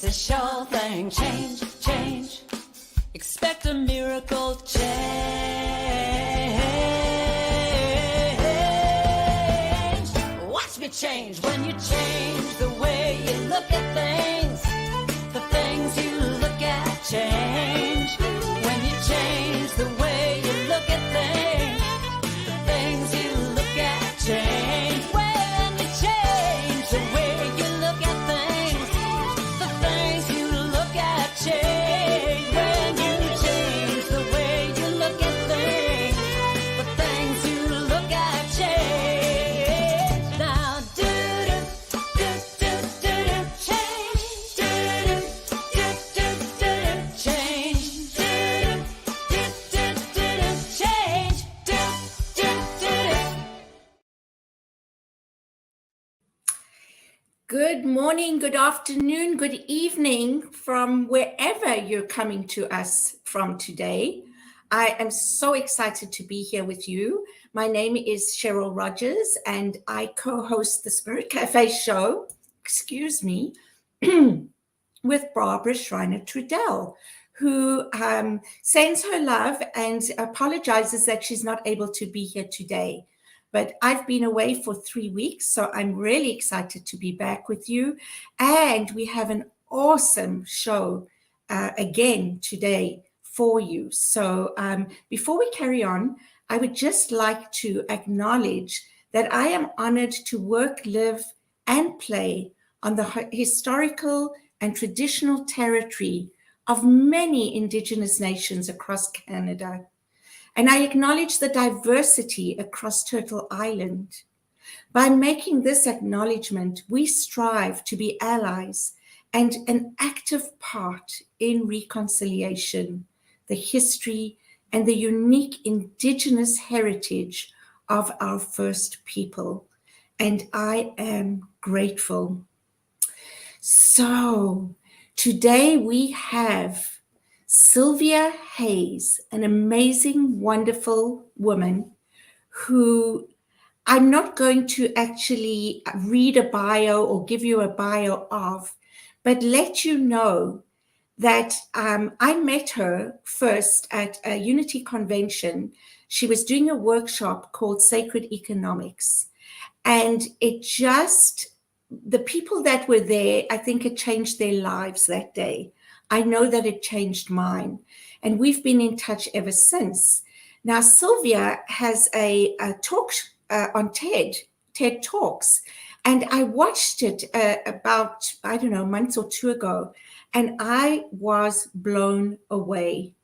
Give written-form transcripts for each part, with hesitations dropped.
It's a sure thing. Change, change. Expect a miracle change. Watch me change when you change the way you look at things. The things you look at change. When you change the way you look at things. The things you look at change. When you change the way you look at things. The things you look at change. When you change the way you look at things. The things you look at change. Now do do do do do do change. Do do do do do change. Do do do do do change. Do do do do. Good morning, good afternoon, good evening from wherever you're coming to us from today. I am so excited to be here with you. My name is Cheryl Rogers and I co-host the Spirit Cafe show, with Barbara Schreiner-Trudell, who sends her love and apologizes that she's not able to be here today. But I've been away for 3 weeks, so I'm really excited to be back with you. And we have an awesome show again today for you. So before we carry on, I would just like to acknowledge that I am honored to work, live, and play on the historical and traditional territory of many Indigenous nations across Canada. And I acknowledge the diversity across Turtle Island. By making this acknowledgement, we strive to be allies and an active part in reconciliation, the history, and the unique Indigenous heritage of our First People. And I am grateful. So today we have Cylvia Hayes, an amazing, wonderful woman who I'm not going to actually read a bio or give you a bio of, but let you know that I met her first at a Unity convention. She was doing a workshop called Sacred Economics. And the people that were there, I think it changed their lives that day. I know that it changed mine, and we've been in touch ever since. Now, Cylvia has a talk on TED Talks, and I watched it about, a month or two ago, and I was blown away.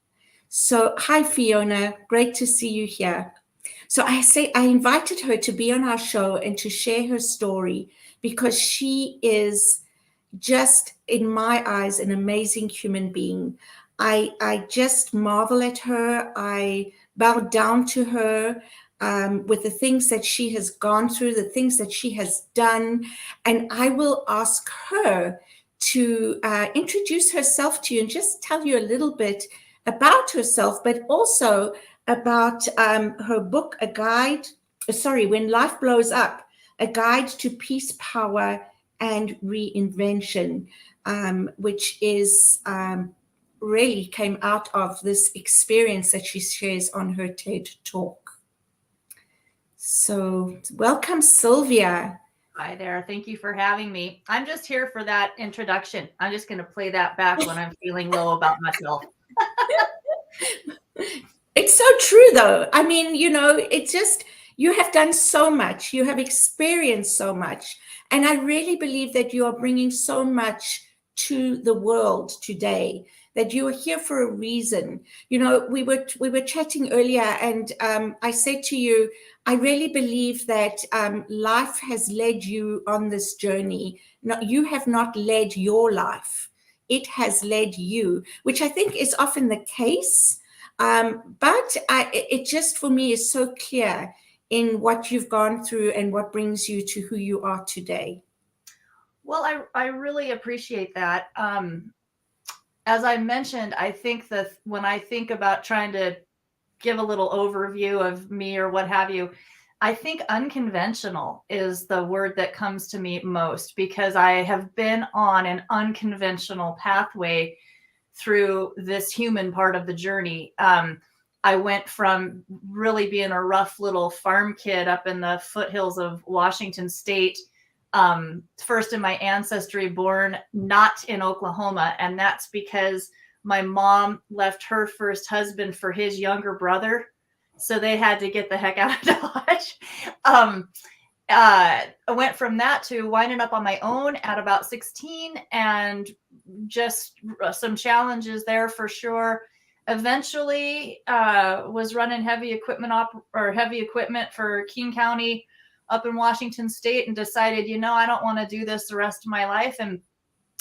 So, hi, Fiona. Great to see you here. So I invited her to be on our show and to share her story because she is just, in my eyes, an amazing human being. I just marvel at her. I bow down to her with the things that she has gone through, the things that she has done. And I will ask her to introduce herself to you and just tell you a little bit about herself, but also about her book, When Life Blows Up, A Guide to Peace, Power, and Reinvention, which is really came out of this experience that she shares on her TED Talk. So welcome, Cylvia. Hi there. Thank you for having me. I'm just here for that introduction. I'm just going to play that back when I'm feeling low about myself. It's so true, though. I mean, it's just, you have done so much. You have experienced so much. And I really believe that you are bringing so much to the world today, that you are here for a reason. We were chatting earlier, and I said to you, I really believe that life has led you on this journey. No, you have not led your life. It has led you, which I think is often the case. But it just, for me, is so clear in what you've gone through and what brings you to who you are today. Well, I really appreciate that. As I mentioned, I think that when I think about trying to give a little overview of me or what have you, I think unconventional is the word that comes to me most, because I have been on an unconventional pathway through this human part of the journey. I went from really being a rough little farm kid up in the foothills of Washington State, first in my ancestry, born not in Oklahoma. And that's because my mom left her first husband for his younger brother. So they had to get the heck out of Dodge. I went from that to winding up on my own at about 16, and just some challenges there for sure. Eventually, was running heavy equipment for King County up in Washington State, and decided, I don't want to do this the rest of my life, and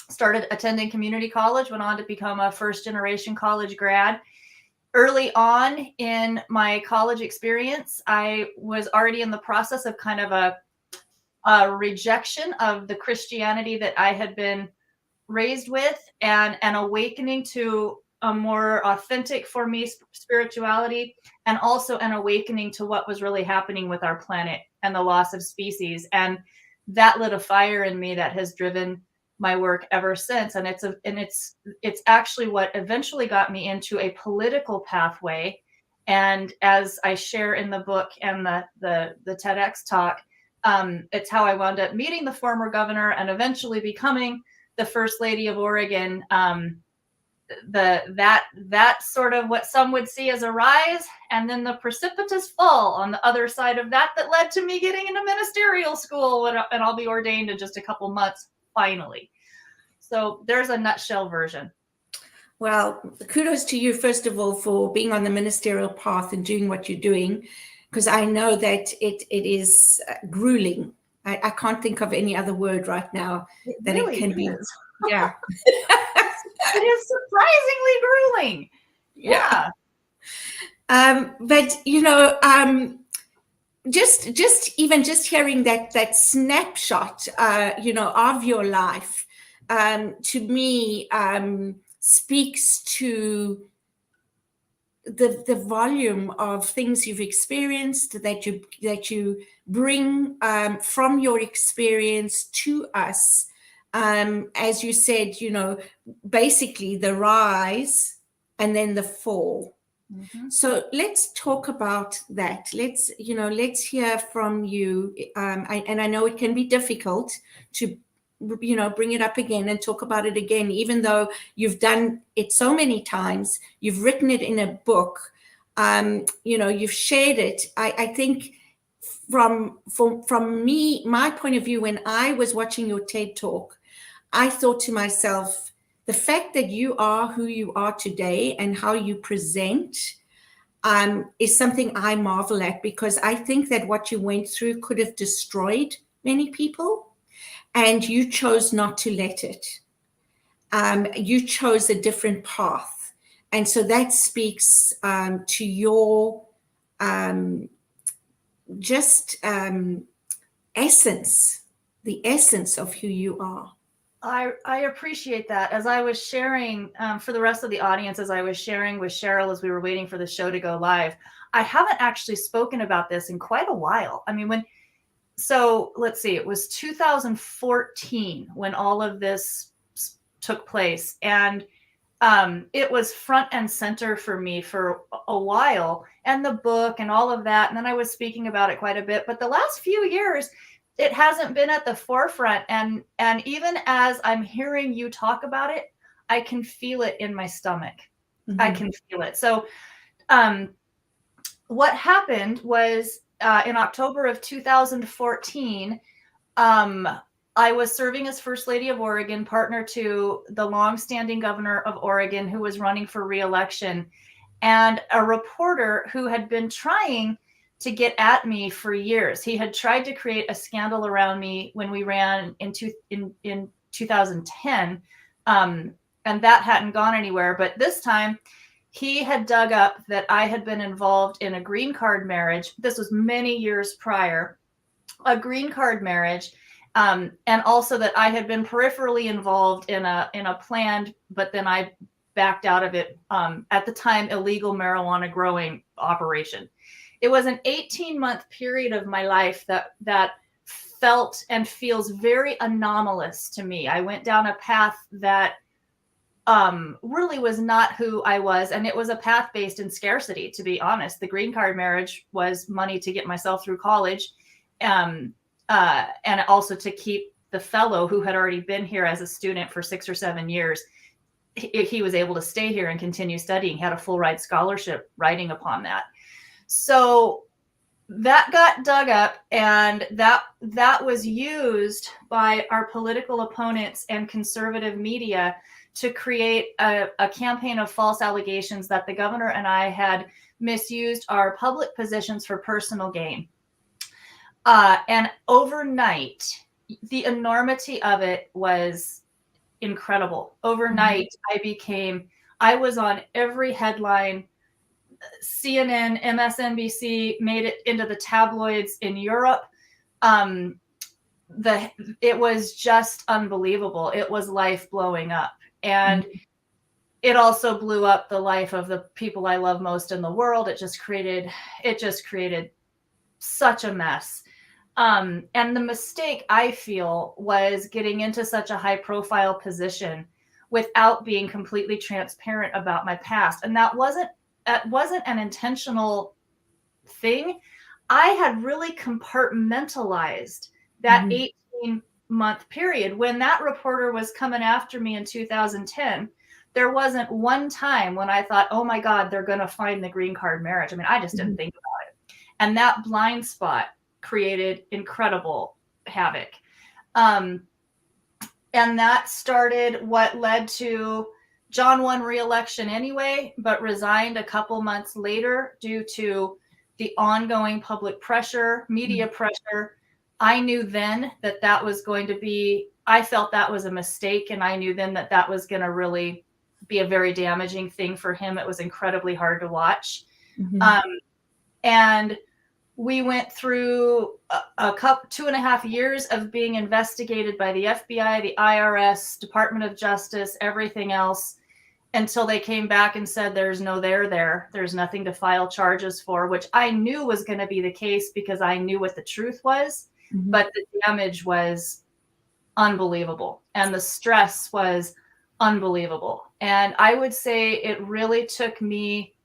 started attending community college. Went on to become a first generation college grad. Early on in my college experience, I was already in the process of kind of a rejection of the Christianity that I had been raised with, and an awakening to a more authentic for me spirituality, and also an awakening to what was really happening with our planet and the loss of species. And that lit a fire in me that has driven my work ever since. And it's actually what eventually got me into a political pathway. And as I share in the book and the TEDx talk, it's how I wound up meeting the former governor and eventually becoming the First Lady of Oregon. That sort of what some would see as a rise, and then the precipitous fall on the other side of that led to me getting into ministerial school, and I'll be ordained in just a couple months, finally. So there's a nutshell version. Well, kudos to you, first of all, for being on the ministerial path and doing what you're doing, because I know that it is grueling. I can't think of any other word right now that really it can be. Yeah. It is surprisingly grueling. Yeah. But just hearing that snapshot, of your life, to me, speaks to the volume of things you've experienced, that you bring from your experience to us. As you said, basically the rise and then the fall. Mm-hmm. So let's talk about that. Let's hear from you. And I know it can be difficult to, bring it up again and talk about it again, even though you've done it so many times. You've written it in a book. You've shared it. I think from me, my point of view, when I was watching your TED Talk, I thought to myself, the fact that you are who you are today and how you present is something I marvel at, because I think that what you went through could have destroyed many people, and you chose not to let it. You chose a different path. And so that speaks to your essence, the essence of who you are. I appreciate that. As I was sharing, for the rest of the audience, as I was sharing with Cheryl as we were waiting for the show to go live, I haven't actually spoken about this in quite a while. I mean, so let's see, it was 2014 when all of this took place. And it was front and center for me for a while, and the book and all of that. And then I was speaking about it quite a bit. But the last few years, it hasn't been at the forefront. And even as I'm hearing you talk about it, I can feel it in my stomach. Mm-hmm. I can feel it. So what happened was in October of 2014, I was serving as First Lady of Oregon, partner to the longstanding governor of Oregon, who was running for re-election, and a reporter who had been trying to get at me for years. He had tried to create a scandal around me when we ran in 2010, and that hadn't gone anywhere. But this time, he had dug up that I had been involved in a green card marriage. This was many years prior, a green card marriage, and also that I had been peripherally involved in a planned, but then I backed out of it, at the time, illegal marijuana growing operation. it was an 18-month period of my life that felt and feels very anomalous to me. I went down a path that really was not who I was. And it was a path based in scarcity, to be honest. The green card marriage was money to get myself through college, and also to keep the fellow who had already been here as a student for 6 or 7 years. He was able to stay here and continue studying, had a full ride scholarship riding upon that. So that got dug up, and that was used by our political opponents and conservative media to create a campaign of false allegations that the governor and I had misused our public positions for personal gain. And overnight, the enormity of it was incredible. Overnight, I was on every headline. CNN, MSNBC made it into the tabloids in Europe. It was just unbelievable. It was life blowing up. And it also blew up the life of the people I love most in the world. It just created such a mess. And the mistake, I feel, was getting into such a high profile position without being completely transparent about my past. And that wasn't an intentional thing. I had really compartmentalized that 18-month period. When that reporter was coming after me in 2010, there wasn't one time when I thought, oh my God, they're going to find the green card marriage. I mean, I just didn't think about it. And that blind spot created incredible havoc. And that started what led to John won re-election anyway, but resigned a couple months later due to the ongoing public pressure, media pressure. I knew then that was going to be, I felt that was a mistake. And I knew then that was going to really be a very damaging thing for him. It was incredibly hard to watch. And we went through a couple, 2.5 years of being investigated by the FBI, the IRS, Department of Justice, everything else, until they came back and said, there's no there. There's nothing to file charges for, which I knew was going to be the case because I knew what the truth was. But the damage was unbelievable. And the stress was unbelievable. And I would say it really took me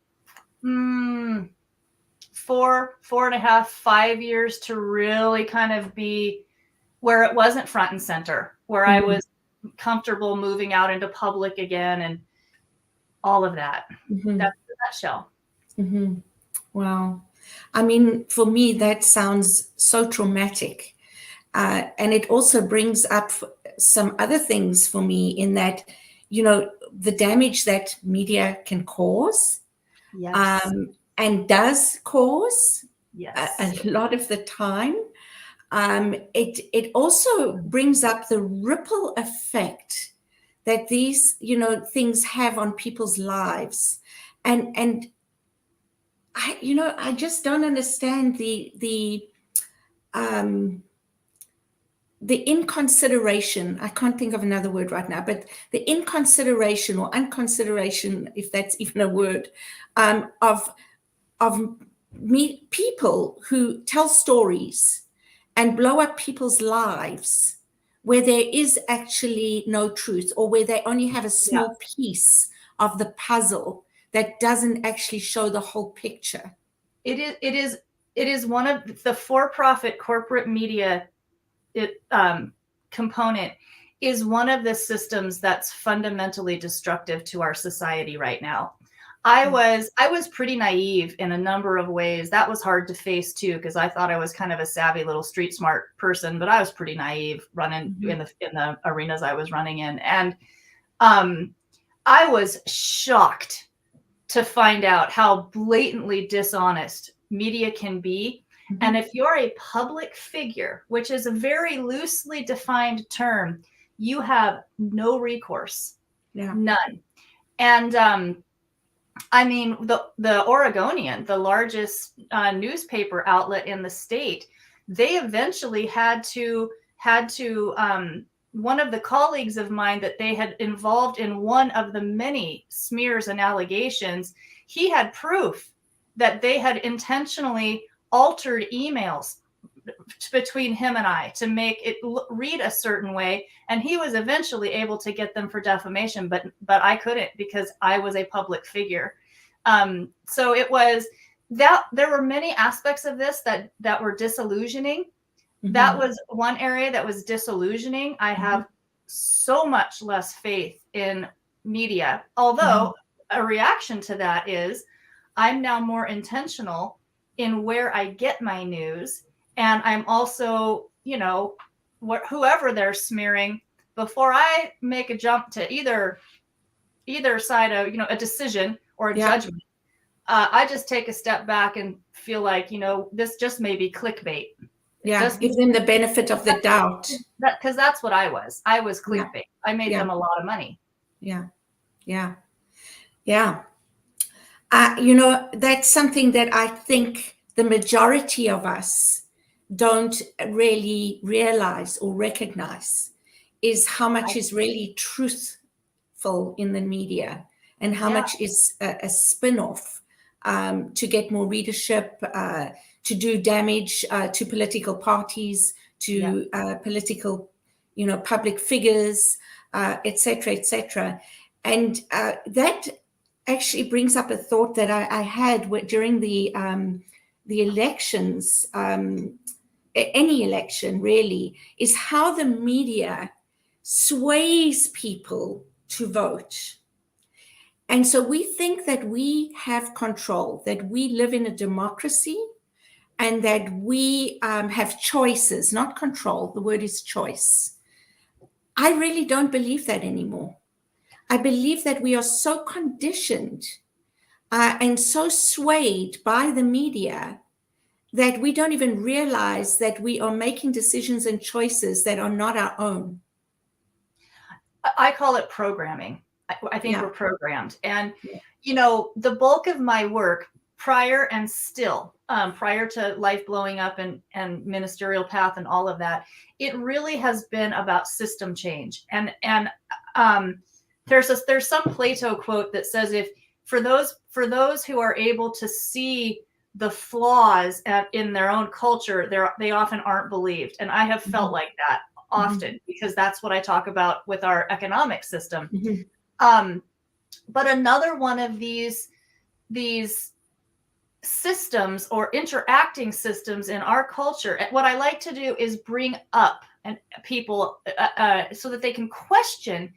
4.5, 5 years to really kind of be where it wasn't front and center, where I was comfortable moving out into public again and all of that. That's the nutshell. Wow. I mean, for me, that sounds so traumatic. And it also brings up some other things for me in that, the damage that media can cause. Yes. And does cause Yes. a lot of the time. It also brings up the ripple effect that these, things have on people's lives. And I just don't understand the inconsideration. I can't think of another word right now, but the inconsideration or unconsideration, if that's even a word, of people who tell stories and blow up people's lives where there is actually no truth, or where they only have a small piece of the puzzle that doesn't actually show the whole picture. It is one of the for-profit corporate media component is one of the systems that's fundamentally destructive to our society right now. I was pretty naive in a number of ways. That was hard to face too, because I thought I was kind of a savvy little street smart person, but I was pretty naive running in the arenas I was running in. And I was shocked to find out how blatantly dishonest media can be. And if you're a public figure, which is a very loosely defined term, you have no recourse, none. And I mean, the Oregonian, the largest newspaper outlet in the state, they eventually had to one of the colleagues of mine that they had involved in one of the many smears and allegations, he had proof that they had intentionally altered emails between him and I to make it read a certain way, and he was eventually able to get them for defamation, but I couldn't because I was a public figure. So it was that there were many aspects of this that were disillusioning. That was one area that was disillusioning. I have so much less faith in media, although a reaction to that is I'm now more intentional in where I get my news. And I'm also, whoever they're smearing, before I make a jump to either side of, a decision or a judgment, I just take a step back and feel like, this just may be clickbait. Yeah, give them the benefit of the doubt. Because that's what I was. I was clickbait. I made them a lot of money. Yeah. That's something that I think the majority of us don't really realize or recognize, is how much is really truthful in the media and how much is a spin-off to get more readership, to do damage to political parties, to political, public figures, et cetera. And that actually brings up a thought that I had during the elections, any election really, is how the media sways people to vote. And so we think that we have control, that we live in a democracy, and that we have choices, not control. The word is choice. I really don't believe that anymore. I believe that we are so conditioned and so swayed by the media that we don't even realize that we are making decisions and choices that are not our own. I call it programming. I think we're programmed. And, the bulk of my work prior and still, prior to life blowing up and ministerial path and all of that, it really has been about system change. And there's some Plato quote that says, if for those who are able to see the flaws in their own culture, they often aren't believed. And I have felt like that often because that's what I talk about with our economic system. But another one of these systems or interacting systems in our culture, what I like to do is bring up people so that they can question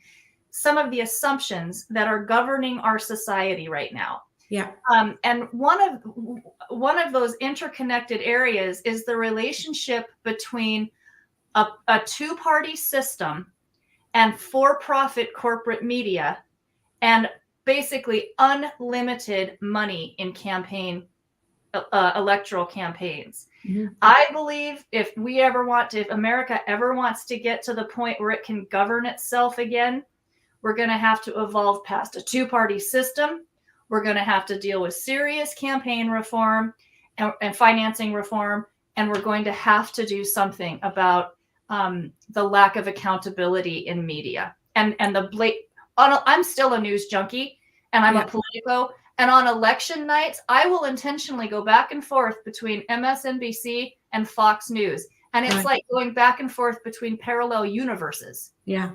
some of the assumptions that are governing our society right now. And one of those interconnected areas is the relationship between a two-party system and for-profit corporate media, and basically unlimited money in electoral campaigns. I believe if America ever wants to get to the point where it can govern itself again, we're going to have to evolve past a two-party system. We're going to have to deal with serious campaign reform and financing reform, and we're going to have to do something about the lack of accountability in media and I'm still a news junkie, and I'm a Politico. And on election nights, I will intentionally go back and forth between MSNBC and Fox News. And it's like going back and forth between parallel universes. Yeah,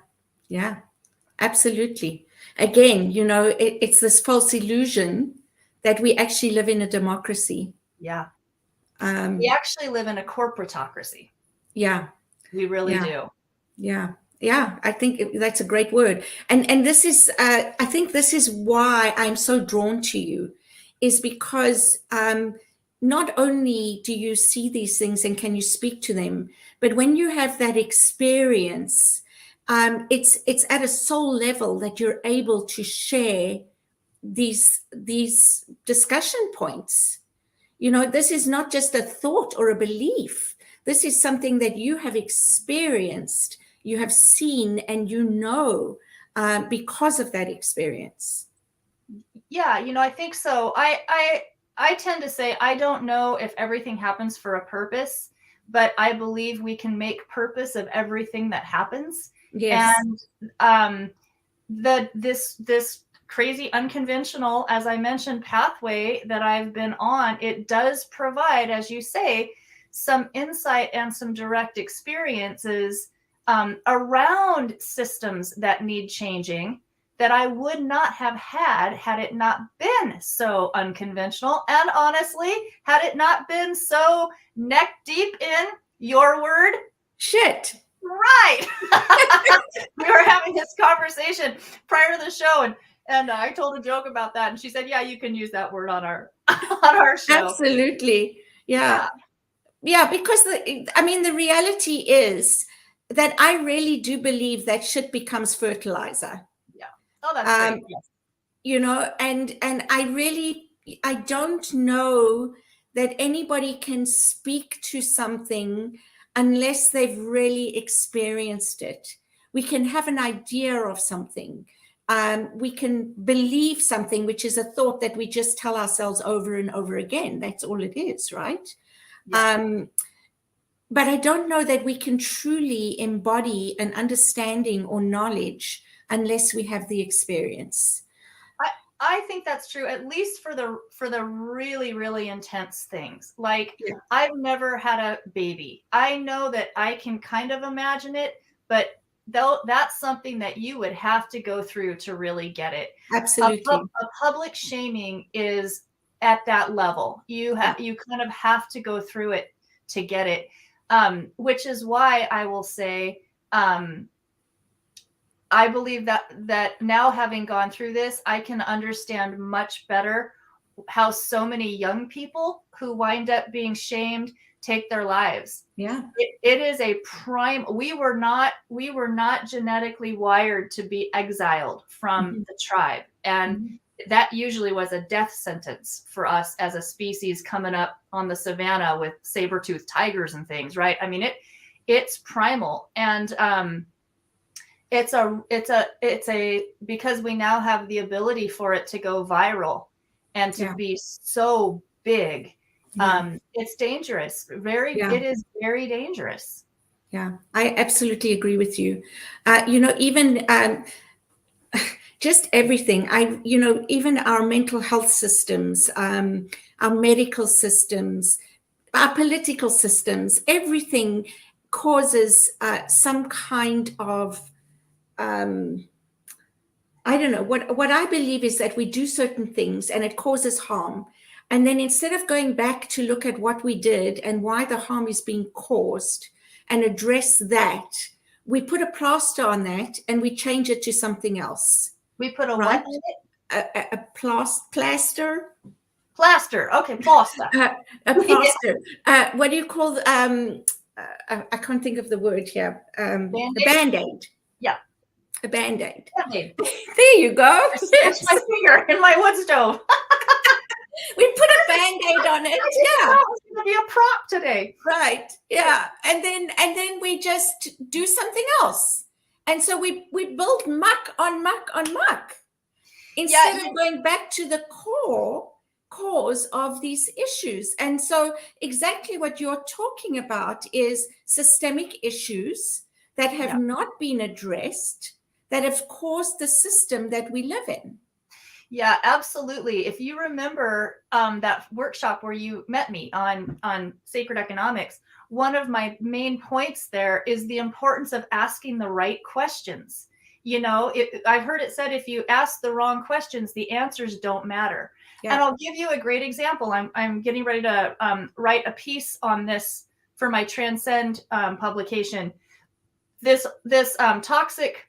absolutely. Again, it's this false illusion that we actually live in a democracy. Yeah. We actually live in a corporatocracy. Yeah. We really do. Yeah, I think that's a great word. And this is, I think this is why I'm so drawn to you, is because not only do you see these things and can you speak to them, but when you have that experience, it's at a soul level that you're able to share these discussion points. This is not just a thought or a belief. This is something that you have experienced, you have seen, and because of that experience. Yeah, I think so. I tend to say I don't know if everything happens for a purpose, but I believe we can make purpose of everything that happens. Yes. And this crazy unconventional, as I mentioned, pathway that I've been on, it does provide, as you say, some insight and some direct experiences around systems that need changing that I would not have had it not been so unconventional. And honestly, had it not been so neck deep in your word, shit. Right. We were having this conversation prior to the show, and I told a joke about that, and she said, "Yeah, you can use that word on our on our show." Absolutely, yeah. Because the reality is that I really do believe that shit becomes fertilizer. Yeah. Oh, that's great. Yes. And I don't know that anybody can speak to something unless they've really experienced it. We can have an idea of something. We can believe something, which is a thought that we just tell ourselves over and over again. That's all it is, right? Yeah. But I don't know that we can truly embody an understanding or knowledge unless we have the experience. I think that's true, at least for the really, really intense things. Like, I've never had a baby. I know that I can kind of imagine it, but though that's something that you would have to go through to really get it. Absolutely. A public shaming is at that level. You kind of have to go through it to get it, which is why I will say, I believe that now, having gone through this, I can understand much better how so many young people who wind up being shamed take their lives. Yeah. It is a prime. We were not genetically wired to be exiled from the tribe. And that usually was a death sentence for us as a species coming up on the savannah with saber-toothed tigers and things, right? I mean, it's primal. And it's a because we now have the ability for it to go viral and to be so big. It's dangerous. It is very dangerous. Yeah, I absolutely agree with you. Even just everything. Even our mental health systems, our medical systems, our political systems, everything causes some kind of I don't know. What I believe is that we do certain things and it causes harm. And then instead of going back to look at what we did and why the harm is being caused and address that, we put a plaster on that and we change it to something else. We put a what on it? A plaster. Plaster. Okay, plaster. A plaster. What do you call? I can't think of the word here. A Band-Aid. Yeah. A Band-Aid. There you go. It's my finger in my wood stove. We put a Band-Aid on it. Yeah. It's going to be a prop today. Right. Yeah. And then we just do something else. And so we build muck on muck on muck instead of going back to the cause of these issues. And so exactly what you're talking about is systemic issues that have not been addressed, that have caused the system that we live in. Yeah, absolutely. If you remember that workshop where you met me on sacred economics, one of my main points there is the importance of asking the right questions. I've heard it said, if you ask the wrong questions, the answers don't matter. Yeah. And I'll give you a great example. I'm getting ready to write a piece on this for my Transcend publication. This toxic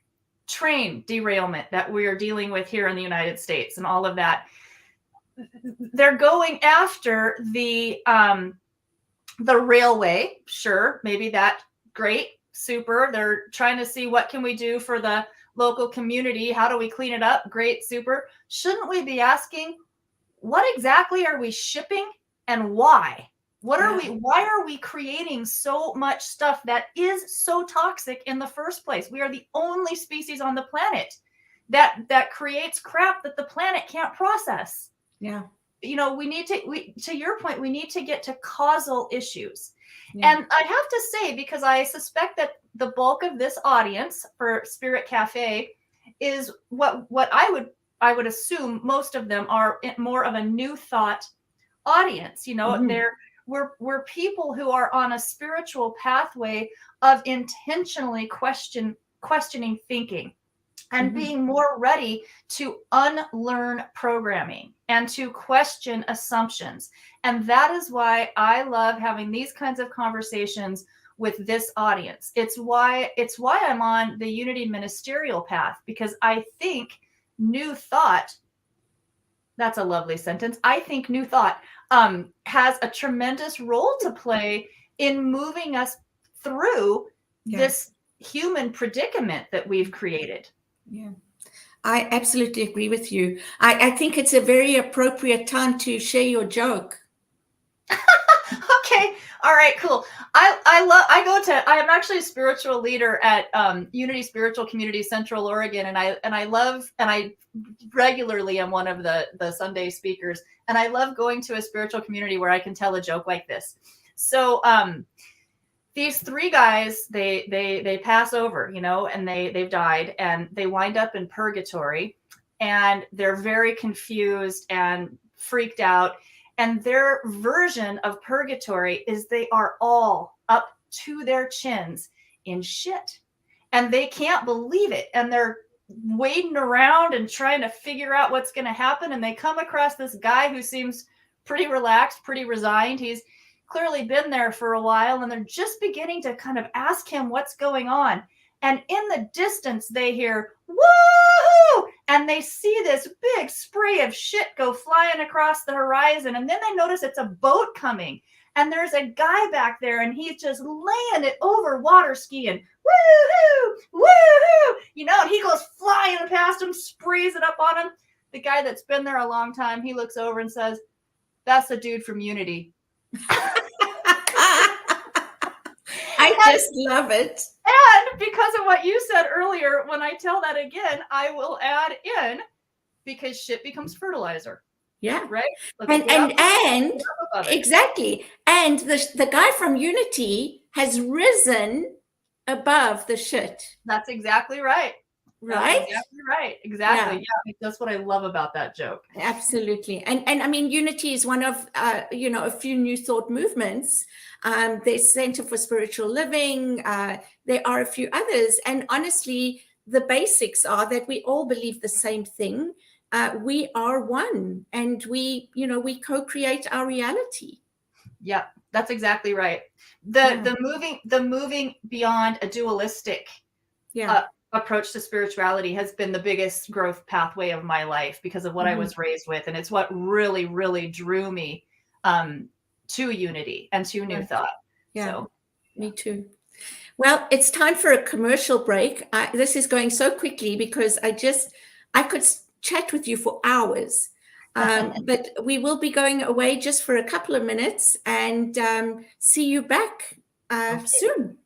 train derailment that we are dealing with here in the United States and all of that. They're going after the railway. Sure, maybe that, great, super. They're trying to see what can we do for the local community. How do we clean it up? Great, super. Shouldn't we be asking, what exactly are we shipping and why? Why are we creating so much stuff that is so toxic in the first place? We are the only species on the planet that creates crap that the planet can't process. Yeah. To your point, we need to get to causal issues. Yeah. And I have to say, because I suspect that the bulk of this audience for Spirit Cafe is what I would I would assume most of them are more of a new thought audience. We're people who are on a spiritual pathway of intentionally questioning thinking and being more ready to unlearn programming and to question assumptions. And that is why I love having these kinds of conversations with this audience. It's why I'm on the Unity ministerial path, because I think new thought, that's a lovely sentence. I think new thought has a tremendous role to play in moving us through this human predicament that we've created. Yeah, I absolutely agree with you. I think it's a very appropriate time to share your joke. Okay. All right, cool. I am actually a spiritual leader at Unity Spiritual Community Central Oregon, and I regularly am one of the Sunday speakers, and I love going to a spiritual community where I can tell a joke like this. So these three guys, they pass over, and they've died, and they wind up in purgatory, and they're very confused and freaked out. And their version of purgatory is they are all up to their chins in shit. And they can't believe it. And they're wading around and trying to figure out what's going to happen. And they come across this guy who seems pretty relaxed, pretty resigned. He's clearly been there for a while. And they're just beginning to kind of ask him what's going on. And in the distance, they hear, woo! And they see this big spray of shit go flying across the horizon. And then they notice it's a boat coming. And there's a guy back there, and he's just laying it over water skiing. Woo-hoo! Woo-hoo! And he goes flying past him, sprays it up on him. The guy that's been there a long time, he looks over and says, "That's the dude from Unity." I just love it. And because of what you said earlier, when I tell that again, I will add in, because shit becomes fertilizer. Yeah. Right? And exactly. And the guy from Unity has risen above the shit. That's exactly right. Right? That's exactly right. Exactly. Yeah. That's what I love about that joke. Absolutely. And I mean, Unity is one of, a few new thought movements. There's Center for Spiritual Living. There are a few others. And honestly, the basics are that we all believe the same thing. We are one, and we co-create our reality. Yeah, that's exactly right. The moving beyond a dualistic approach to spirituality has been the biggest growth pathway of my life because of what I was raised with, and it's what really, really drew me to Unity and to New Thought. Yeah, so, me too. Well, it's time for a commercial break. This is going so quickly because I could chat with you for hours. But we will be going away just for a couple of minutes and see you back soon.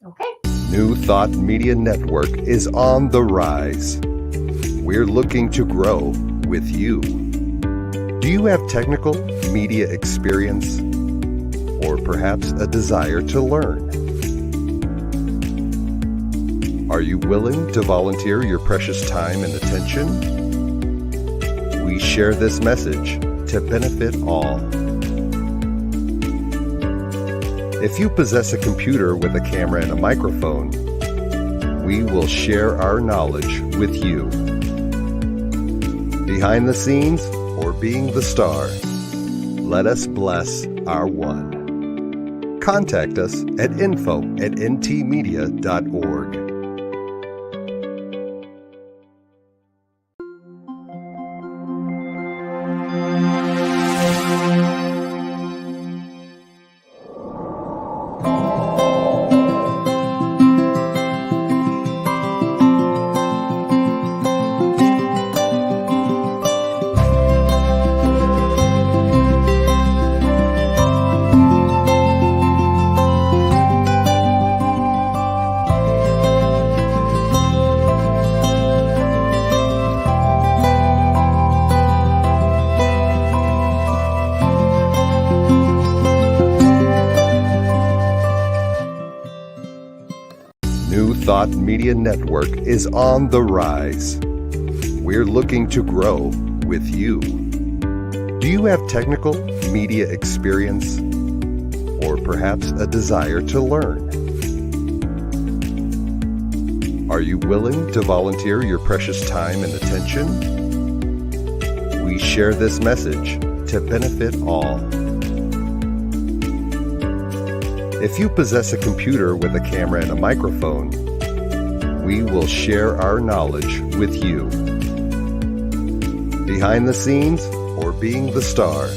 Okay. New Thought Media Network is on the rise. We're looking to grow with you. Do you have technical media experience or perhaps a desire to learn? Are you willing to volunteer your precious time and attention? We share this message to benefit all. If you possess a computer with a camera and a microphone, we will share our knowledge with you. Behind the scenes or being the star, let us bless our one. Contact us at info@ntmedia.org. New Thought Media Network is on the rise. We're looking to grow with you. Do you have technical media experience or perhaps a desire to learn? Are you willing to volunteer your precious time and attention? We share this message to benefit all. If you possess a computer with a camera and a microphone, we will share our knowledge with you. Behind the scenes or being the star,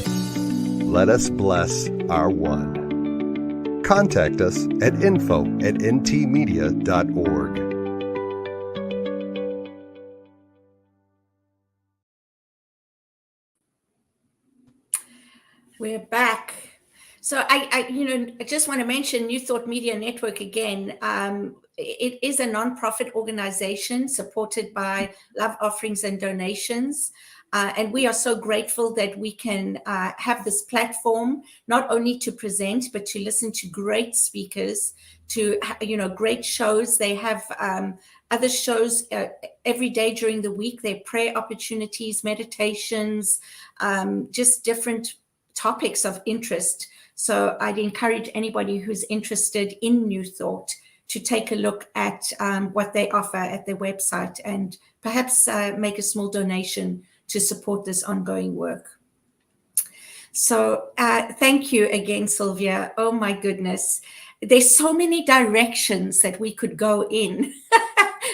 let us bless our one. Contact us at info@ntmedia.org. We're back. So I just want to mention New Thought Media Network again. It is a nonprofit organization supported by love offerings and donations. And we are so grateful that we can have this platform, not only to present, but to listen to great speakers, to, great shows. They have other shows every day during the week. They're prayer opportunities, meditations, just different topics of interest. So I'd encourage anybody who's interested in New Thought to take a look at what they offer at their website and perhaps make a small donation to support this ongoing work. So thank you again, Cylvia. Oh my goodness. There's so many directions that we could go in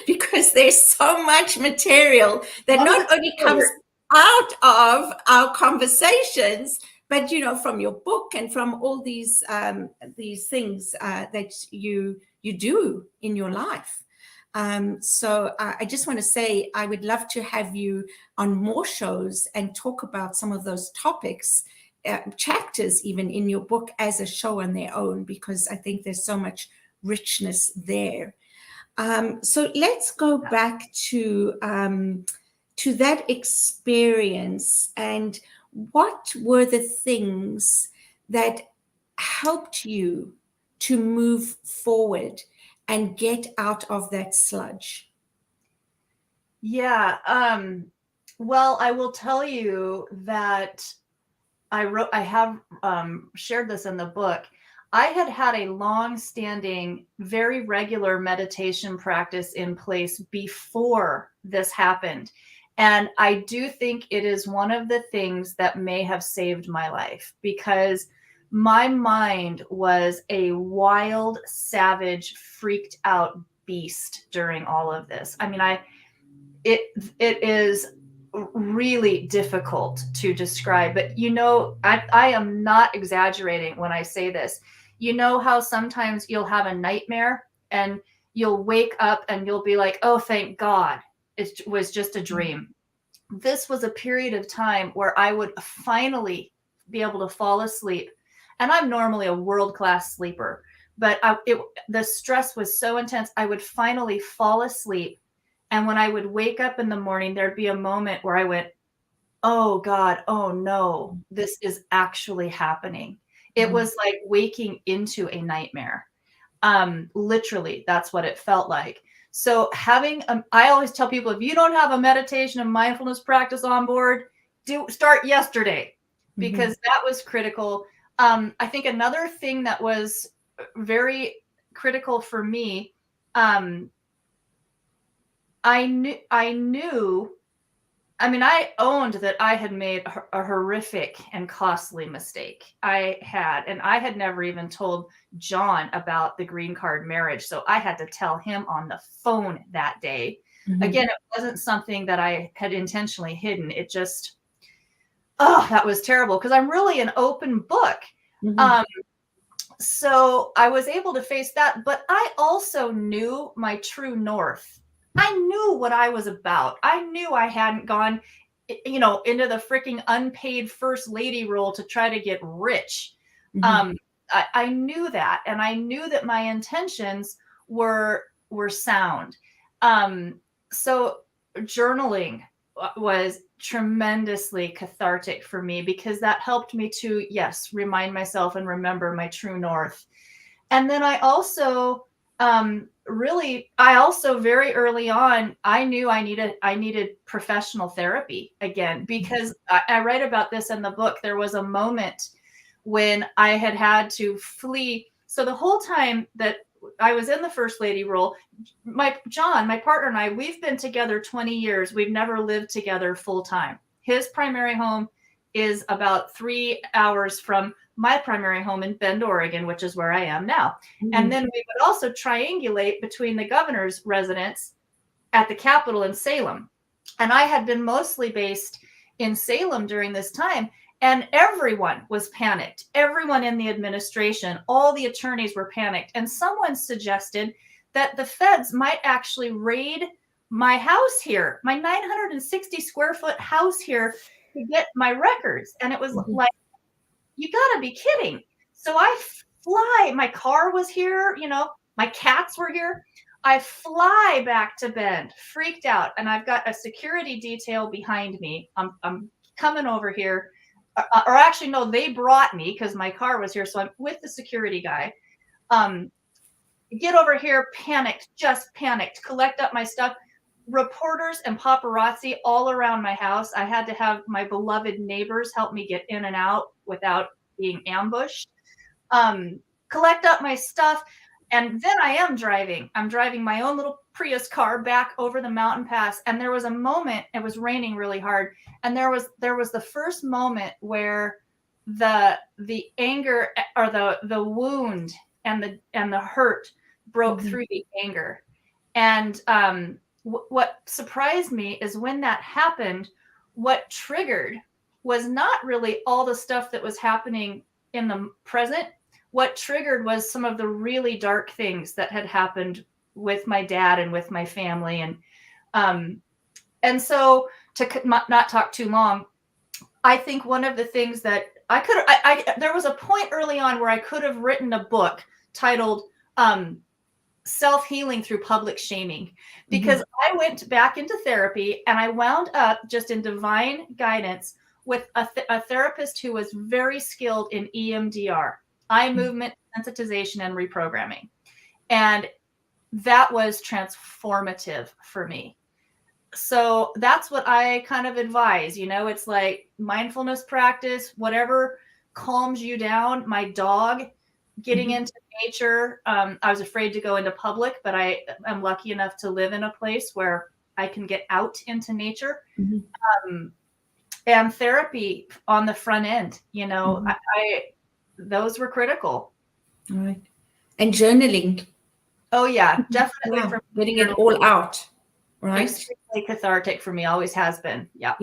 because there's so much material that not only comes out of our conversations, but from your book and from all these things that you do in your life. So I just want to say I would love to have you on more shows and talk about some of those topics, chapters even in your book as a show on their own, because I think there's so much richness there. So let's go back to that experience, and what were the things that helped you to move forward and get out of that sludge? Yeah. Well, I will tell you that I have shared this in the book. I had a long-standing, very regular meditation practice in place before this happened. And I do think it is one of the things that may have saved my life, because my mind was a wild, savage, freaked out beast during all of this. I mean, it is really difficult to describe, but I am not exaggerating when I say this. You know how sometimes you'll have a nightmare and you'll wake up and you'll be like, oh, thank God, it was just a dream. This was a period of time where I would finally be able to fall asleep. And I'm normally a world-class sleeper, but the stress was so intense, I would finally fall asleep. And when I would wake up in the morning, there'd be a moment where I went, oh God, oh no, this is actually happening. It was like waking into a nightmare. Literally, that's what it felt like. So I always tell people, if you don't have a meditation and mindfulness practice on board, start yesterday, because that was critical. I think another thing that was very critical for me, I owned that I had made a horrific and costly mistake. I had never even told John about the green card marriage. So I had to tell him on the phone that day. Again, it wasn't something that I had intentionally hidden. It just, that was terrible, because I'm really an open book. So I was able to face that, but I also knew my true north. I knew what I was about. I knew I hadn't gone, into the freaking unpaid first lady role to try to get rich. I knew that, and I knew that my intentions were sound. So journaling was tremendously cathartic for me, because that helped me to, remind myself and remember my true north. And then I also really, I also very early on, I knew I needed professional therapy again, because I write about this in the book. There was a moment when I had to flee. So the whole time that I was in the first lady role, my partner and I, we've been together 20 years. We've never lived together full time. His primary home is about 3 hours from my primary home in Bend, Oregon, which is where I am now. And then we would also triangulate between the governor's residence at the Capitol in Salem. And I had been mostly based in Salem during this time. And everyone was panicked. Everyone in the administration, all the attorneys were panicked. And someone suggested that the feds might actually raid my house here, my 960 square foot house here, to get my records. And it was like, you gotta be kidding. So I fly, my car was here, my cats were here. I fly back to Bend, freaked out. And I've got a security detail behind me. I'm coming over here. Or actually, no, they brought me because my car was here. So I'm with the security guy. Get over here, panicked, just panicked, collect up my stuff. Reporters and paparazzi all around my house. I had to have my beloved neighbors help me get in and out without being ambushed. Collect up my stuff. And then I am driving. I'm driving my own little Prius car back over the mountain pass. And there was a moment, it was raining really hard. And there was the first moment where the anger, or the wound and the hurt broke through the anger. And what surprised me is when that happened, what triggered was not really all the stuff that was happening in the present. What triggered was some of the really dark things that had happened with my dad and with my family. And so, to not talk too long, I think one of the things that there was a point early on where I could have written a book titled Self-Healing Through Public Shaming, because I went back into therapy and I wound up just in divine guidance with a therapist who was very skilled in EMDR, eye movement sensitization and reprogramming. And that was transformative for me. So that's what I kind of advise. It's like mindfulness practice, whatever calms you down. My dog, getting into nature. I was afraid to go into public, but I am lucky enough to live in a place where I can get out into nature. And therapy on the front end, those were critical. Right. And journaling. Oh yeah, definitely. Yeah. Getting it all out. Right. Extremely cathartic for me, always has been. Yeah.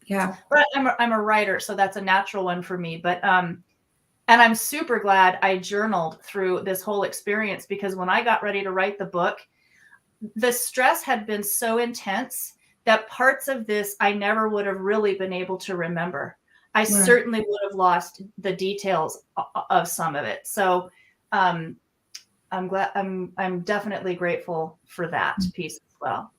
Yeah. But I'm a writer, so that's a natural one for me. But and I'm super glad I journaled through this whole experience, because when I got ready to write the book, the stress had been so intense that parts of this I never would have really been able to remember. I certainly would have lost the details of some of it. So I'm glad, I'm definitely grateful for that piece as well.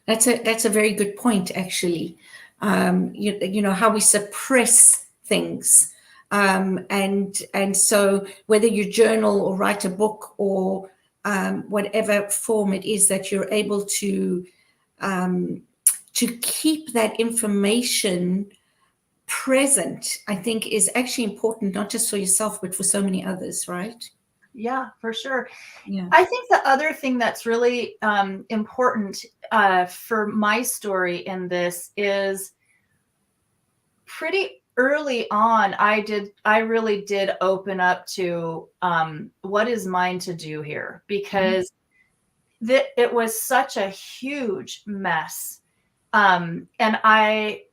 That's a very good point, actually. How we suppress things. And so whether you journal or write a book or whatever form it is that you're able to keep that information present, I think is actually important, not just for yourself, but for so many others, right? Yeah, for sure. Yeah. I think the other thing that's really important for my story in this is pretty early on, I really did open up to what is mine to do here, because it was such a huge mess. And I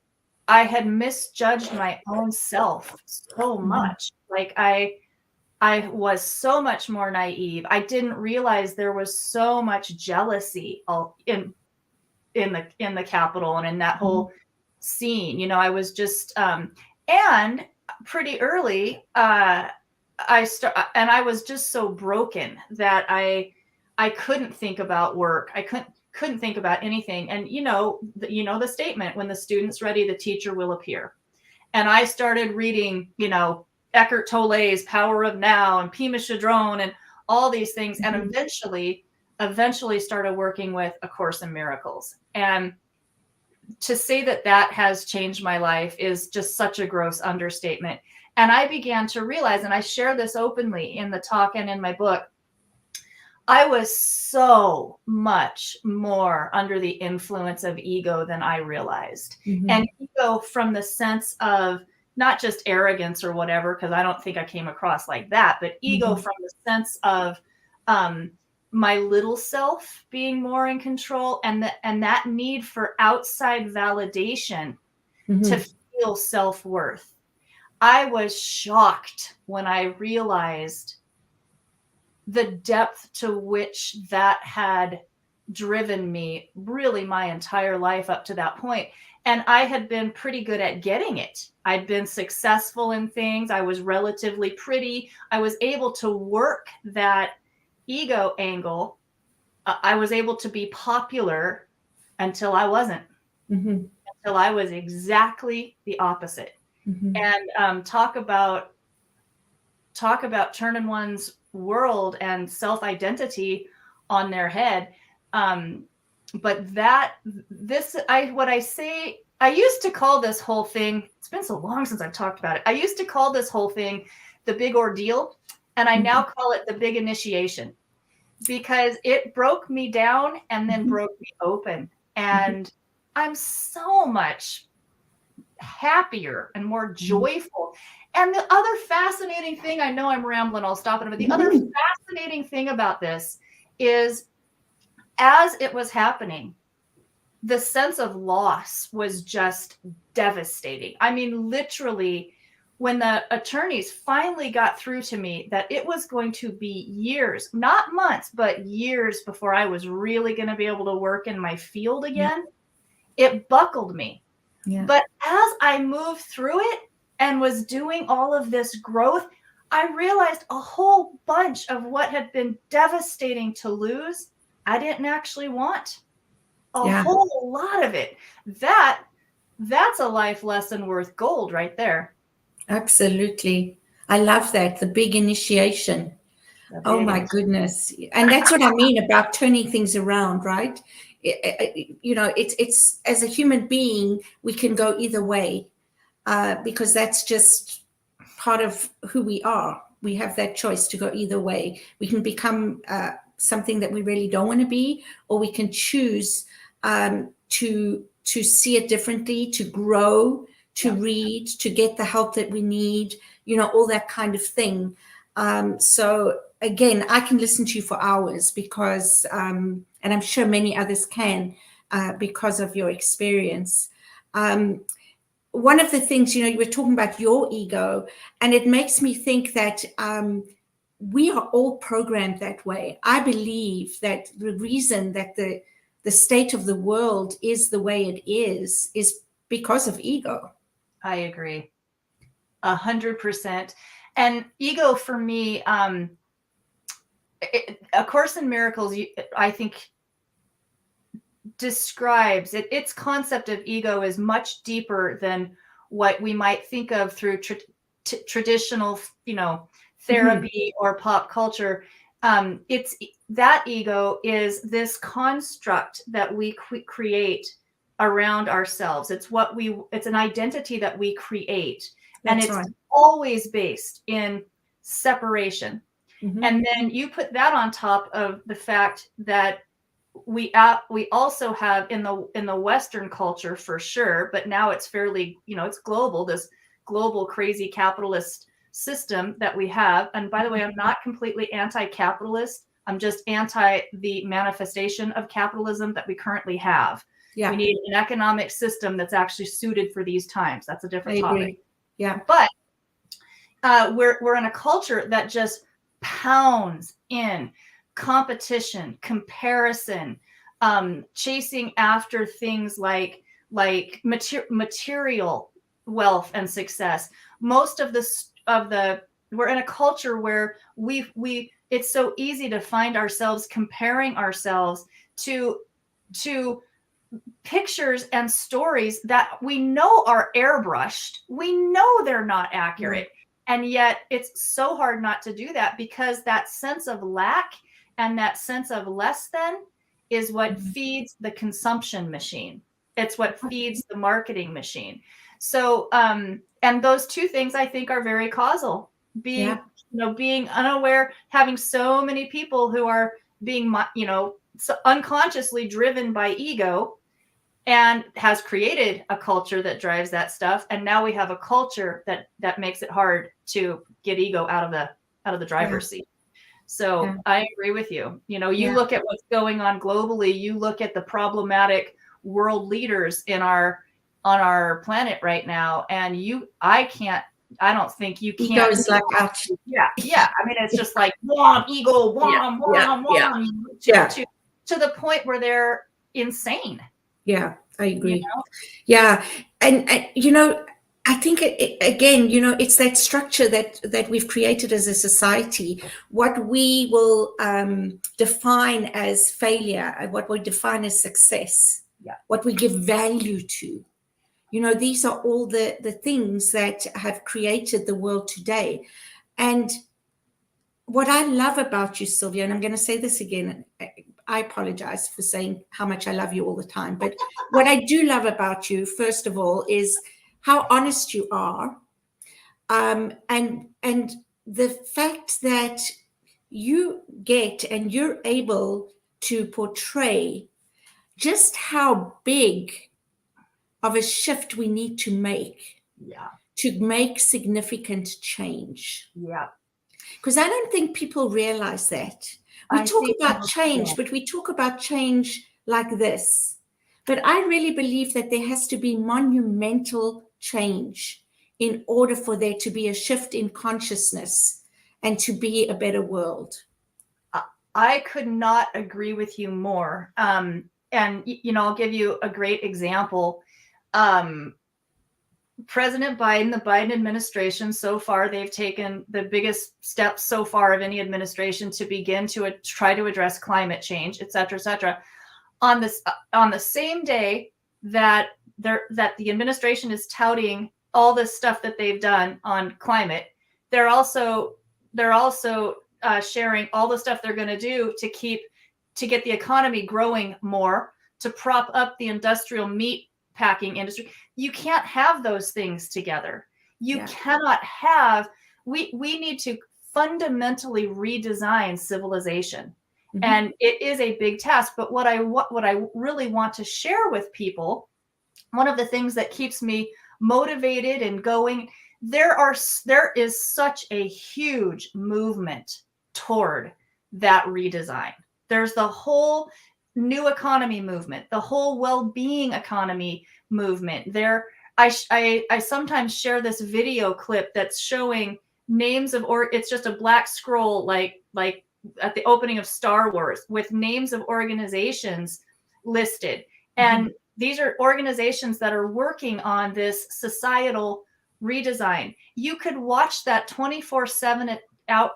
had misjudged my own self so much. Like I was so much more naive. I didn't realize there was so much jealousy in the Capitol and in that whole scene. I was just and pretty early and I was just so broken that I couldn't think about work. I couldn't think about anything. And the statement, when the student's ready, the teacher will appear. And I started reading, Eckhart Tolle's Power of Now and Pema Chodron and all these things. And eventually eventually started working with A Course in Miracles. And to say that that has changed my life is just such a gross understatement. And I began to realize, and I share this openly in the talk and in my book, I was so much more under the influence of ego than I realized. Mhm. And ego from the sense of not just arrogance or whatever, because I don't think I came across like that, but ego Mhm. from the sense of my little self being more in control, and that need for outside validation to Mhm. feel self-worth. I was shocked when I realized the depth to which that had driven me really my entire life up to that point. And I had been pretty good at getting it. I'd been successful in things. I was relatively pretty. I was able to work that ego angle. I was able to be popular until I wasn't, Mhm. until I was exactly the opposite. Mhm. And talk about turning one's world and self-identity on their head. But I used to call this whole thing, it's been so long since I've talked about it. I used to call this whole thing the big ordeal, and I now call it the big initiation, because it broke me down and then Mhm. broke me open. And I'm so much happier and more joyful. And the other fascinating thing, I know I'm rambling, I'll stop it, but the other Mhm. fascinating thing about this is, as it was happening, the sense of loss was just devastating. I mean, literally, when the attorneys finally got through to me that it was going to be years, not months, but years before I was really going to be able to work in my field Yeah. again, it buckled me. Yeah. But as I moved through it and was doing all of this growth, I realized a whole bunch of what had been devastating to lose, I didn't actually want. A Yeah. whole lot of it. That's a life lesson worth gold right there. Absolutely. I love that. The big initiation. The Oh big my initiation. goodness. And that's what I mean about turning things around, right? It's as a human being, we can go either way, because that's just part of who we are. We have that choice to go either way. We can become something that we really don't want to be, or we can choose to see it differently, to grow, to read, to get the help that we need, all that kind of thing. So again, I can listen to you for hours because, and I'm sure many others can, because of your experience. One of the things, you were talking about your ego, and it makes me think that we are all programmed that way. I believe that the reason that the state of the world is the way it is because of ego. I agree. 100%. And ego for me, A Course in Miracles, I think, describes it. Its concept of ego is much deeper than what we might think of through traditional, therapy or pop culture. It's that ego is this construct that we create around ourselves. It's an identity that we create, and That's it's right. always based in separation. Mhm. And then you put that on top of the fact that we also have in the Western culture, for sure, but now it's fairly, it's global, this global crazy capitalist system that we have. And by the way, I'm not completely anti-capitalist. I'm just anti the manifestation of capitalism that we currently have. Yeah, We need an economic system that's actually suited for these times. That's a I different topic. agree. Yeah. But we're in a culture that just pounds in competition, comparison, chasing after things like material wealth and success. Most of the we're in a culture where we it's so easy to find ourselves comparing ourselves to pictures and stories that we know are airbrushed. We know they're not accurate. And yet it's so hard not to do that, because that sense of lack and that sense of less than is what Mhm. feeds the consumption machine. It's what feeds the marketing machine. So, and those two things I think are very causal. Being, Yeah. Being unaware, having so many people who are being, so unconsciously driven by ego, and has created a culture that drives that stuff. And now we have a culture that makes it hard to get ego out of the driver's seat. So Yeah. I agree with you. You Yeah. look at what's going on globally, you look at the problematic world leaders on our planet right now, and I don't think you Ego can't. is like out. Yeah. I mean, it's just like ego, Yeah. Yeah. to the point where they're insane. Yeah, I agree. You know? Yeah, and I think again, it's that structure that we've created as a society. What we will define as failure, and what we define as success, what we give value to. These are all the things that have created the world today. And what I love about you, Cylvia, and I'm going to say this again, I apologize for saying how much I love you all the time, but what I do love about you, first of all, is how honest you are, and the fact that you get and you're able to portray just how big of a shift we need to make to make significant change. Yeah. Because I don't think people realize that. We talk about change, but we talk about change like this. But I really believe that there has to be monumental change in order for there to be a shift in consciousness and to be a better world. I could not agree with you more. And, I'll give you a great example. President Biden, the Biden administration, so far, they've taken the biggest steps so far of any administration to begin to try to address climate change, et cetera, et cetera. On the same day that the administration is touting all this stuff that they've done on climate, they're also sharing all the stuff they're going to do to get the economy growing more, to prop up the industrial meat packing industry. You can't have those things together. You cannot have. We need to fundamentally redesign civilization. Mm-hmm. And it is a big task. But what I really want to share with people, one of the things that keeps me motivated and going, there is such a huge movement toward that redesign. There's the whole new economy movement, the whole well-being economy movement. I sometimes share this video clip that's showing names of, or it's just a black scroll like at the opening of Star Wars with names of organizations listed. And these are organizations that are working on this societal redesign. You could watch that 24/7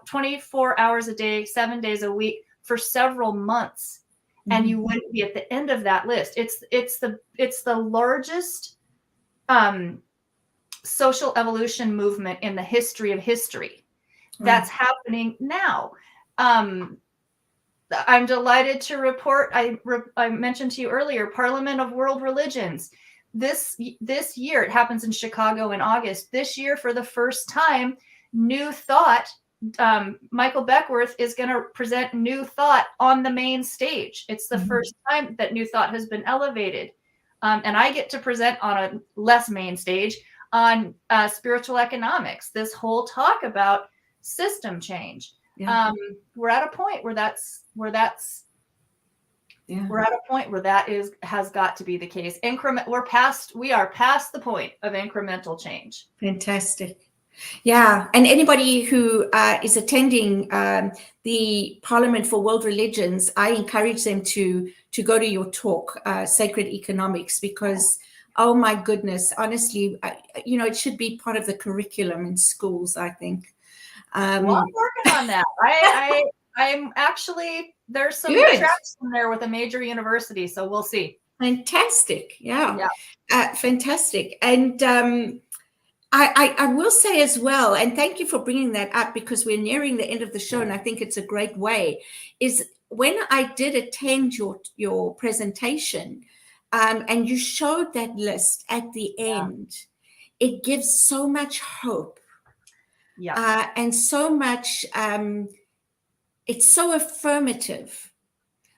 24 hours a day, 7 days a week for several months. And you wouldn't be at the end of that list. It's the largest social evolution movement in the history of history. That's happening now. I'm delighted to report. I mentioned to you earlier, Parliament of World Religions. This year, it happens in Chicago in August. This year, for the first time, New Thought. Michael Beckworth is going to present New Thought on the main stage. It's the first time that New Thought has been elevated. And I get to present on a less main stage on spiritual economics, this whole talk about system change. Yeah. We're at a point where that has got to be the case. We are past the point of incremental change. Fantastic. Yeah, and anybody who is attending the Parliament for World Religions, I encourage them to go to your talk, Sacred Economics, because, oh my goodness, honestly, it should be part of the curriculum in schools, I think. Well, I'm working on that. I'm actually, there's some tracks in there with a major university, so we'll see. Fantastic. Yeah. Fantastic. And I will say as well, and thank you for bringing that up because we're nearing the end of the show, and I think it's a great way. Is when I did attend your presentation, and you showed that list at the end, it gives so much hope, Yeah. and so much. It's so affirmative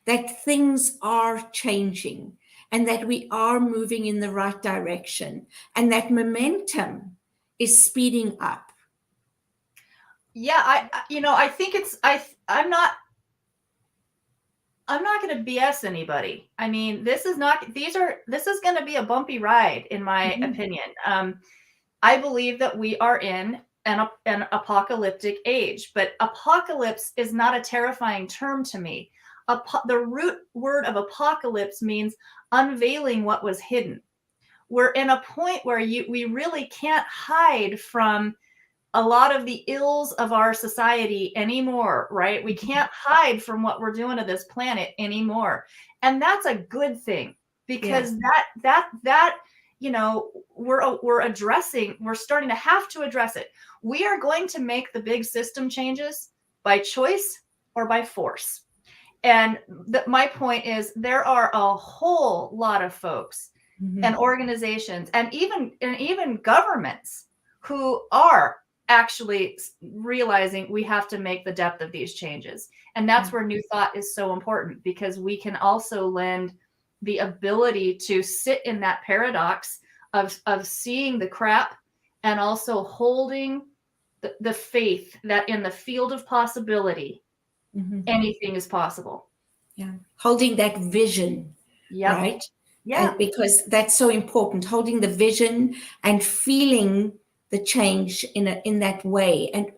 that things are changing and that we are moving in the right direction, and that momentum is speeding up. Yeah, I think I'm not going to BS anybody. I mean, this is going to be a bumpy ride, in my Mhm. opinion. I believe that we are in an apocalyptic age, but apocalypse is not a terrifying term to me. The root word of apocalypse means unveiling what was hidden. We're in a point where we really can't hide from a lot of the ills of our society anymore, right? We can't hide from what we're doing to this planet anymore. And that's a good thing, because that we're starting to have to address it. We are going to make the big system changes by choice or by force. And my point is, there are a whole lot of folks and organizations and even governments who are actually realizing we have to make the depth of these changes. And that's where new thought is so important, because we can also lend the ability to sit in that paradox of seeing the crap and also holding the faith that in the field of possibility, anything is possible. Yeah, holding that vision, Yep. right? Yeah. And because that's so important, holding the vision and feeling the change in that way, and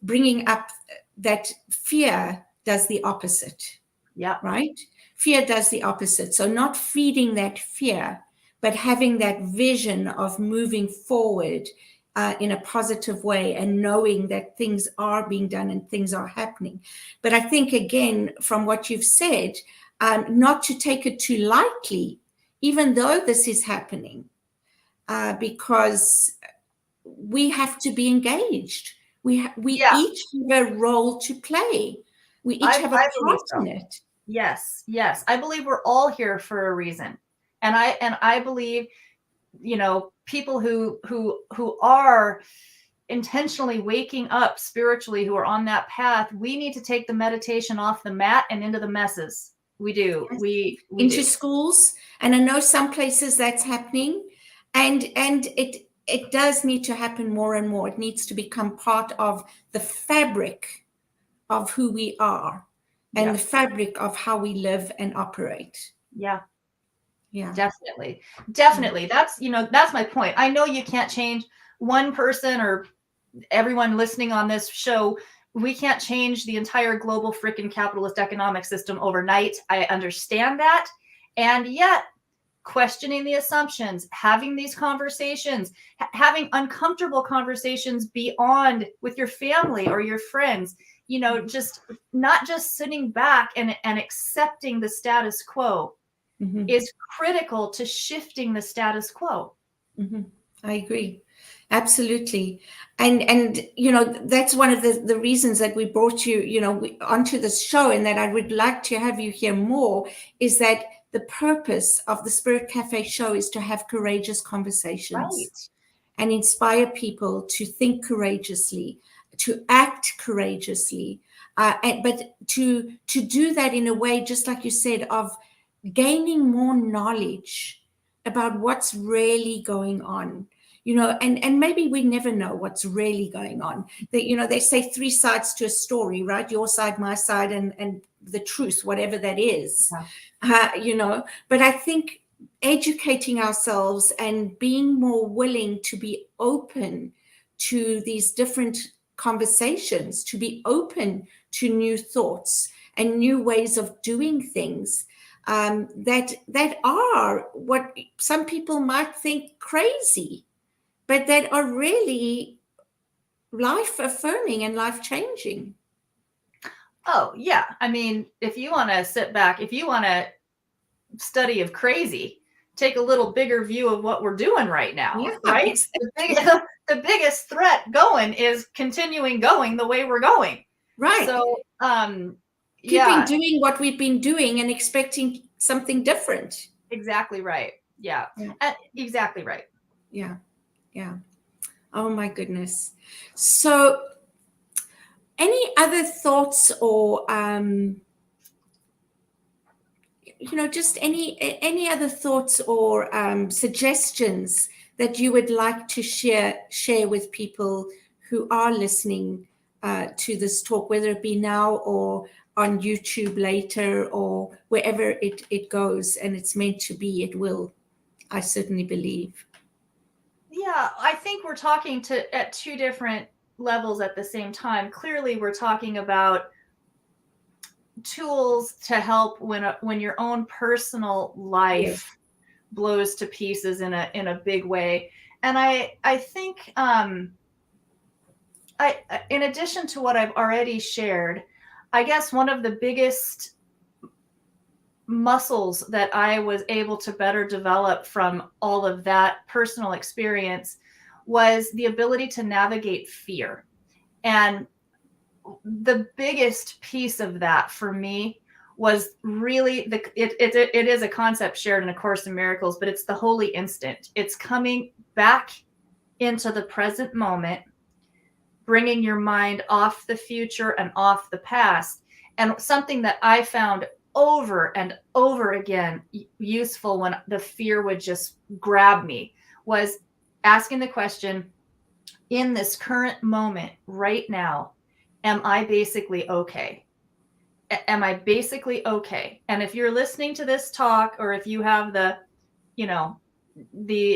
bringing up that fear does the opposite. Yeah. Right? Fear does the opposite. So not feeding that fear, but having that vision of moving forward in a positive way, and knowing that things are being done and things are happening. But I think, again, from what you've said, not to take it too lightly, even though this is happening, because we have to be engaged. We Yeah. each have a role to play. We each have a I believe part so. in it. Yes. I believe we're all here for a reason. And I believe, people who are intentionally waking up spiritually, who are on that path, we need to take the meditation off the mat and into the messes. We do. Yes. We Into do. schools, and I know some places that's happening, and it does need to happen more and more. It needs to become part of the fabric of who we are, and Yeah. the fabric of how we live and operate. Yeah. Yeah. Definitely. That's my point. I know you can't change one person or everyone listening on this show. We can't change the entire global freaking capitalist economic system overnight. I understand that. And yet, questioning the assumptions, having these conversations, having uncomfortable conversations beyond with your family or your friends, just not just sitting back and accepting the status quo is critical to shifting the status quo. I agree. Absolutely. And that's one of the reasons that we brought you, onto this show, and that I would like to have you hear more, is that the purpose of the Spirit Cafe show is to have courageous conversations, Right. and inspire people to think courageously, to act courageously, but to do that in a way, just like you said, of gaining more knowledge about what's really going on. And maybe we never know what's really going on. They say three sides to a story, right? Your side, my side, and the truth, whatever that is. But I think educating ourselves and being more willing to be open to these different conversations, to be open to new thoughts and new ways of doing things, that are what some people might think crazy, but that are really life affirming and life changing. Oh, yeah. I mean, if you want to sit back, if you want a study of crazy, take a little bigger view of what we're doing right now, Yeah, right? exactly. The biggest threat going is continuing going the way we're going. Right. So, Keeping doing what we've been doing and expecting something different. Exactly right. Yeah. Exactly right. Yeah. Yeah. Oh my goodness. So any other thoughts or just any other thoughts or suggestions that you would like to share with people who are listening to this talk, whether it be now or on YouTube later or wherever it goes and it's meant to be, it will, I certainly believe. Yeah, I think we're talking at two different levels at the same time. Clearly, we're talking about tools to help when your own personal life blows to pieces in a big way. And I think in addition to what I've already shared, I guess one of the biggest muscles that I was able to better develop from all of that personal experience was the ability to navigate fear. And the biggest piece of that for me was really it is a concept shared in A Course in Miracles, but it's the holy instant. It's coming back into the present moment, bringing your mind off the future and off the past. And something that I found over and over again useful when the fear would just grab me was asking the question, in this current moment right now, am I basically okay? Am I basically okay? And if you're listening to this talk, or if you have the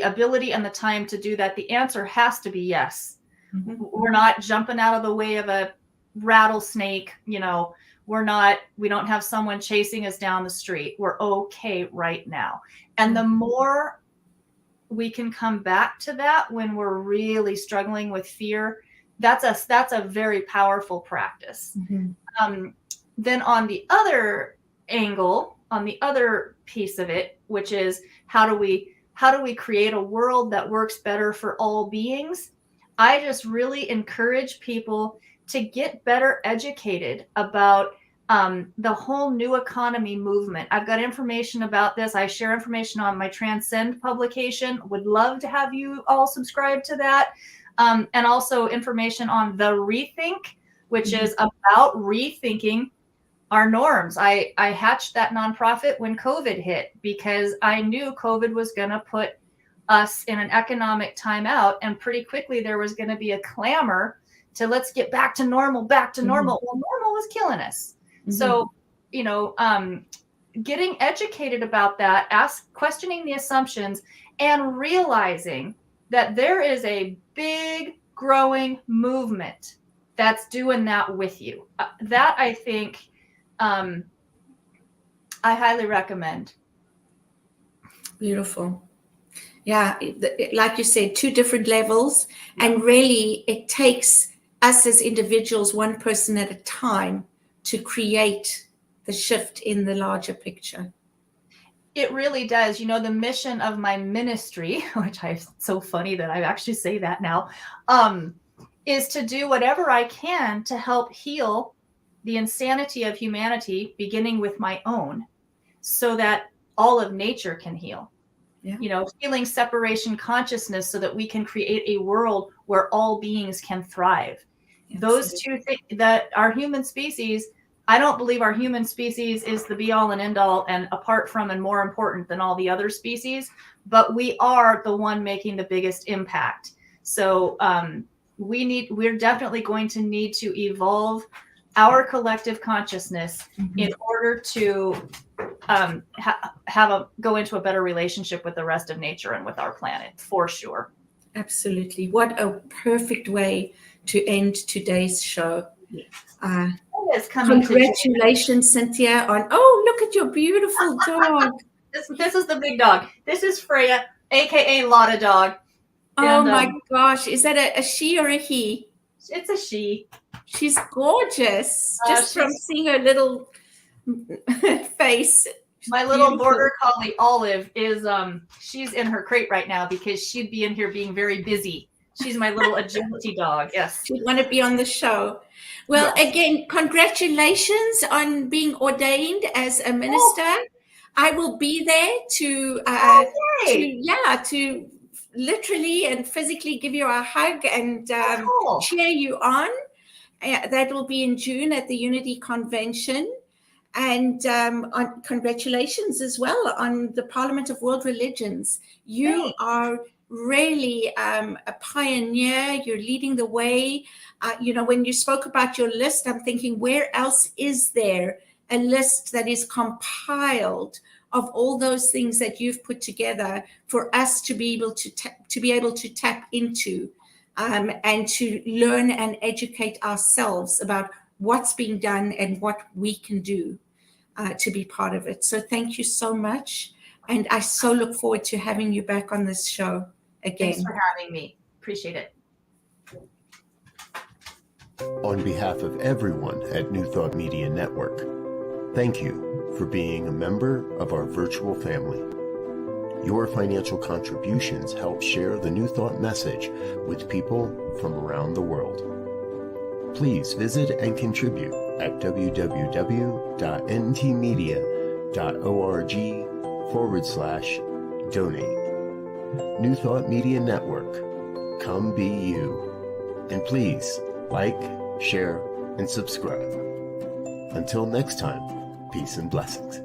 ability and the time to do that, the answer has to be yes. Mm-hmm. We're not jumping out of the way of a rattlesnake. We don't have someone chasing us down the street. We're okay right now. And the more we can come back to that when we're really struggling with fear, that's a very powerful practice. Mm-hmm. Then on the other angle, on the other piece of it, which is how do we create a world that works better for all beings? I just really encourage people to get better educated about the whole new economy movement. I've got information about this. I share information on my Transcend publication. Would love to have you all subscribe to that. And also information on the Rethink, which mm-hmm. is about rethinking our norms. I hatched that nonprofit when COVID hit because I knew COVID was going to put us in an economic timeout, and pretty quickly there was going to be a clamor to let's get back to normal. Mm-hmm. Well, normal was killing us. Mm-hmm. So, getting educated about that, questioning the assumptions, and realizing that there is a big growing movement that's doing that with you. That I think I highly recommend. Beautiful. Yeah, like you said, two different levels. Yeah. And really it takes us as individuals, one person at a time, to create the shift in the larger picture. It really does. The mission of my ministry, which it's so funny that I actually say that now, is to do whatever I can to help heal the insanity of humanity, beginning with my own, so that all of nature can heal. Yeah. Healing separation consciousness so that we can create a world where all beings can thrive. Yes. Those two things, that our human species, I don't believe our human species is the be all and end all and apart from and more important than all the other species, but we are the one making the biggest impact. So we're definitely going to need to evolve our collective consciousness mm-hmm. in order to go into a better relationship with the rest of nature and with our planet, for sure. Absolutely. What a perfect way to end today's show. Yes. Congratulations, Cynthia, on, look at your beautiful dog. This is the big dog. This is Freya, aka Lotta Dog. Oh my gosh. Is that a she or a he? It's a she. She's gorgeous. Just from seeing her little face, My little Beautiful. border collie Olive is she's in her crate right now because she'd be in here being very busy. She's my little agility dog. Yes. She'd want to be on the show. Well, Yes. again, congratulations on being ordained as a minister. I will be there to Yay. to literally and physically give you a hug and Cool. cheer you on. That will be in June at the Unity Convention. And congratulations as well on the Parliament of World Religions. You Thanks. are really a pioneer. You're leading the way. When you spoke about your list, I'm thinking, where else is there a list that is compiled of all those things that you've put together for us to be able to tap into and to learn and educate ourselves about what's being done and what we can do to be part of it. So thank you so much. And I so look forward to having you back on this show again. Thanks for having me. Appreciate it. On behalf of everyone at New Thought Media Network, thank you for being a member of our virtual family. Your financial contributions help share the New Thought message with people from around the world. Please visit and contribute at www.ntmedia.org/donate. New Thought Media Network, come be you. And please like, share, and subscribe. Until next time, peace and blessings.